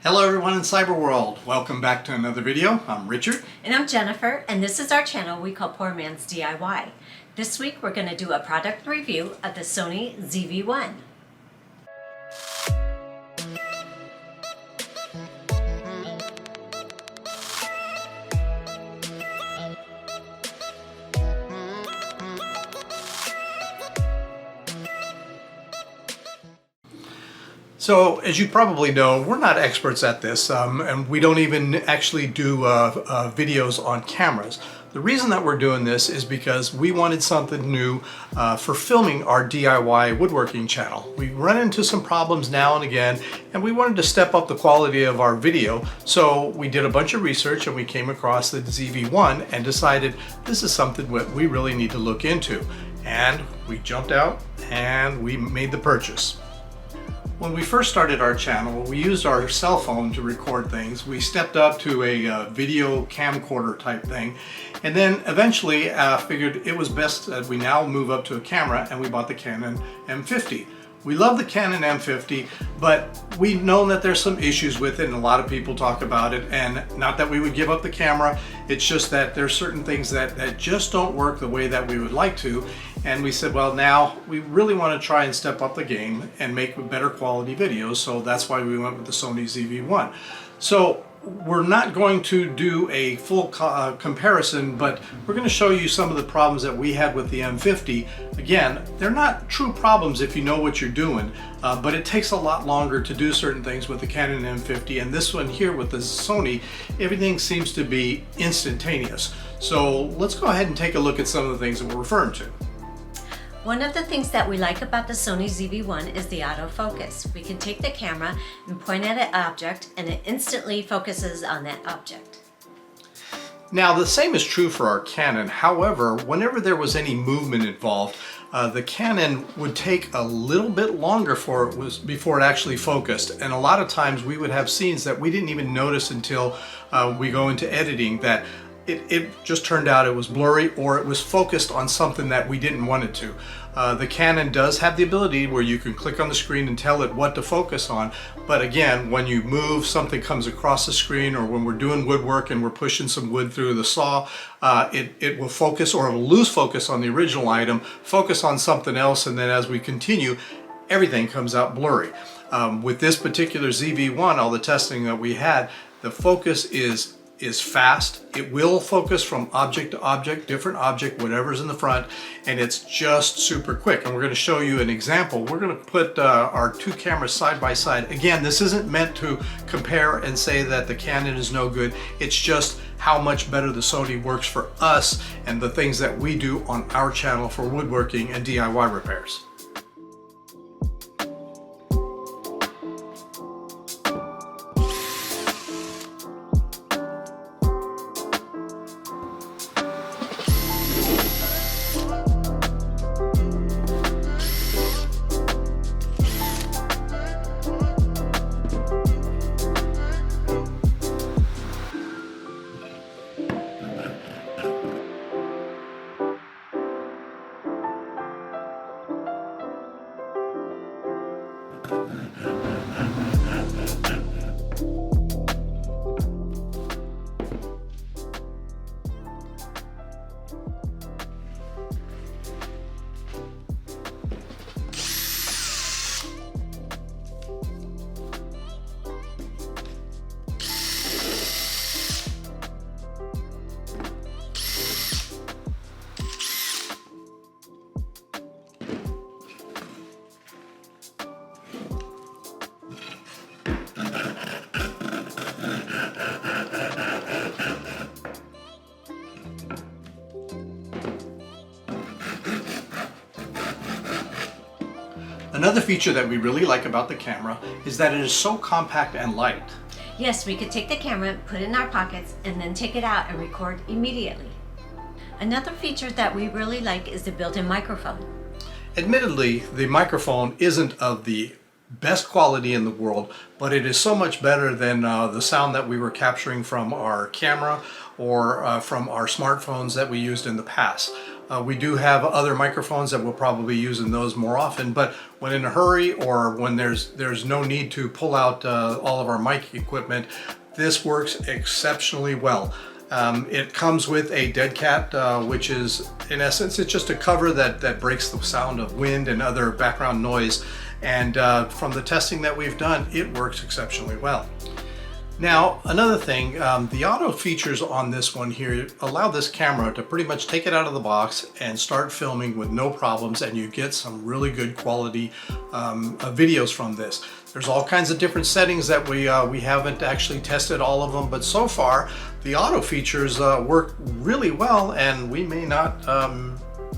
Hello everyone in cyber world. Welcome back to another video. I'm Richard. And I'm Jennifer, and this is our channel we call Poor Man's DIY. This week we're going to do a product review of the Sony ZV-1. So, as you probably know, we're not experts at this, and we don't even actually do videos on cameras. The reason that we're doing this is because we wanted something new for filming our DIY woodworking channel. We run into some problems now and again, and we wanted to step up the quality of our video. So we did a bunch of research and we came across the ZV-1 and decided this is something that we really need to look into. And we jumped out and we made the purchase. When we first started our channel, we used our cell phone to record things. We stepped up to a video camcorder type thing, and then eventually figured it was best that we now move up to a camera, and we bought the Canon M50. We love the Canon M50, but we've known that there's some issues with it, and a lot of people talk about it, and not that we would give up the camera, it's just that there's certain things that just don't work the way that we would like to, and we said, well, now we really want to try and step up the game and make better quality videos, so that's why we went with the Sony ZV-1. So we're not going to do a full comparison, but we're going to show you some of the problems that we had with the M50. Again, they're not true problems if you know what you're doing, but it takes a lot longer to do certain things with the Canon M50, and this one here with the Sony, everything seems to be instantaneous. So let's go ahead and take a look at some of the things that we're referring to. One of the things that we like about the Sony ZV-1 is the autofocus. We can take the camera and point at an object and it instantly focuses on that object. Now the same is true for our Canon. However, whenever there was any movement involved, the Canon would take a little bit longer before it actually focused, and a lot of times we would have scenes that we didn't even notice until we go into editing that it just turned out it was blurry or it was focused on something that we didn't want it to. The Canon does have the ability where you can click on the screen and tell it what to focus on, but again, when you move, something comes across the screen, or when we're doing woodwork and we're pushing some wood through the saw, it will focus, or it will lose focus on the original item, focus on something else, and then as we continue, everything comes out blurry. With this particular ZV-1, all the testing that we had, the focus is fast. It will focus from object to object, different object, whatever's in the front, and it's just super quick. And we're going to show you an example. We're going to put our two cameras side by side. Again, this isn't meant to compare and say that the Canon is no good. It's just how much better the Sony works for us and the things that we do on our channel for woodworking and DIY repairs. Another feature that we really like about the camera is that it is so compact and light. Yes, we could take the camera, put it in our pockets, and then take it out and record immediately. Another feature that we really like is the built-in microphone. Admittedly, the microphone isn't of the best quality in the world, but it is so much better than the sound that we were capturing from our camera or from our smartphones that we used in the past. We do have other microphones that we'll probably be using those more often, but when in a hurry or when there's no need to pull out all of our mic equipment, this works exceptionally well. It comes with a dead cat, which is, in essence, it's just a cover that breaks the sound of wind and other background noise. And from the testing that we've done, it works exceptionally well. Now, another thing, the auto features on this one here allow this camera to pretty much take it out of the box and start filming with no problems, and you get some really good quality videos from this. There's all kinds of different settings that we haven't actually tested all of them, but so far the auto features work really well, and we may not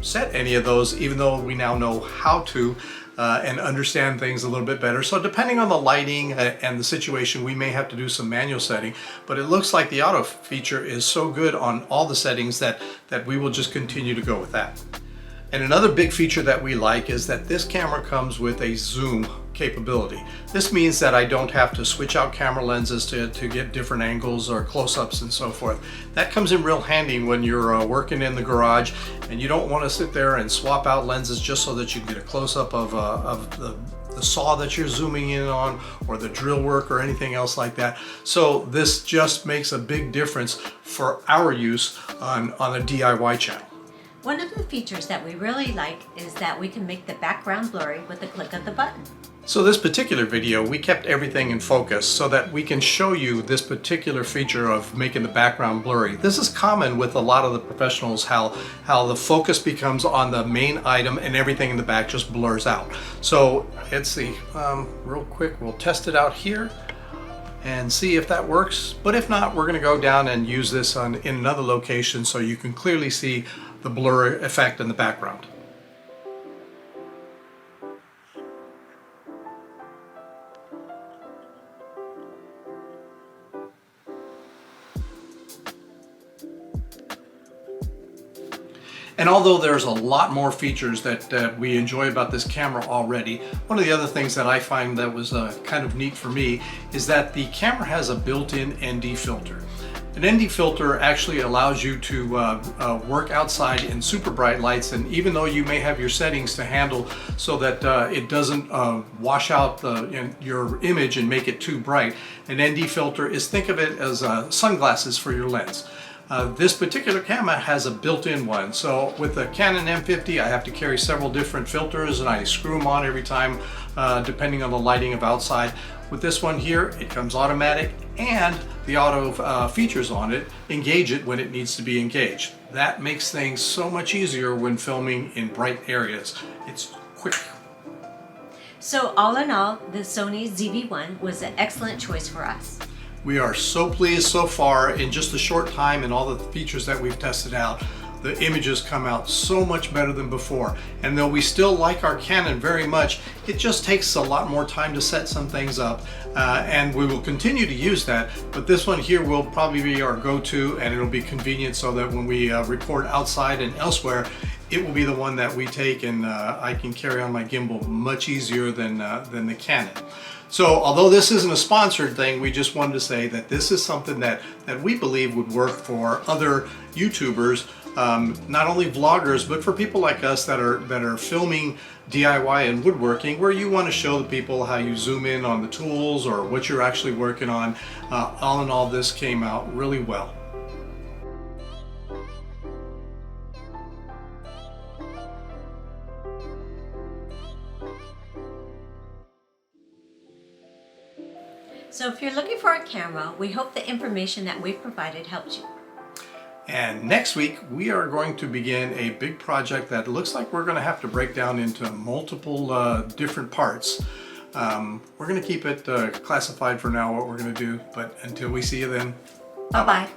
set any of those, even though we now know how to and understand things a little bit better. So depending on the lighting and the situation, we may have to do some manual setting, but it looks like the auto feature is so good on all the settings that we will just continue to go with that. And another big feature that we like is that this camera comes with a zoom capability. This means that I don't have to switch out camera lenses to get different angles or close-ups and so forth. That comes in real handy when you're working in the garage and you don't want to sit there and swap out lenses just so that you get a close-up of the saw that you're zooming in on, or the drill work or anything else like that. So this just makes a big difference for our use on a DIY channel. One of the features that we really like is that we can make the background blurry with the click of the button. So this particular video, we kept everything in focus so that we can show you this particular feature of making the background blurry. This is common with a lot of the professionals, how the focus becomes on the main item and everything in the back just blurs out. So let's see, real quick, we'll test it out here and see if that works. But if not, we're gonna go down and use this in another location so you can clearly see the blur effect in the background. And although there's a lot more features that we enjoy about this camera already, one of the other things that I find that was kind of neat for me is that the camera has a built-in ND filter. An ND filter actually allows you to work outside in super bright lights, and even though you may have your settings to handle so that it doesn't wash out your image and make it too bright, an ND filter is, think of it as sunglasses for your lens. This particular camera has a built-in one. So with the Canon M50, I have to carry several different filters and I screw them on every time depending on the lighting of outside. With this one here, it comes automatic, and the auto features on it engage it when it needs to be engaged. That makes things so much easier when filming in bright areas. It's quick. So all in all, the Sony ZV-1 was an excellent choice for us. We are so pleased so far. In just a short time and all the features that we've tested out, the images come out so much better than before. And though we still like our Canon very much, it just takes a lot more time to set some things up. And we will continue to use that, but this one here will probably be our go-to, and it'll be convenient so that when we record outside and elsewhere, it will be the one that we take, and I can carry on my gimbal much easier than the Canon. So although this isn't a sponsored thing, we just wanted to say that this is something that we believe would work for other YouTubers, not only vloggers, but for people like us that are filming DIY and woodworking, where you want to show the people how you zoom in on the tools or what you're actually working on. All in all, this came out really well. So if you're looking for a camera, we hope the information that we've provided helped you. And next week, we are going to begin a big project that looks like we're going to have to break down into multiple different parts. We're going to keep it classified for now, what we're going to do, but until we see you then. Bye-bye.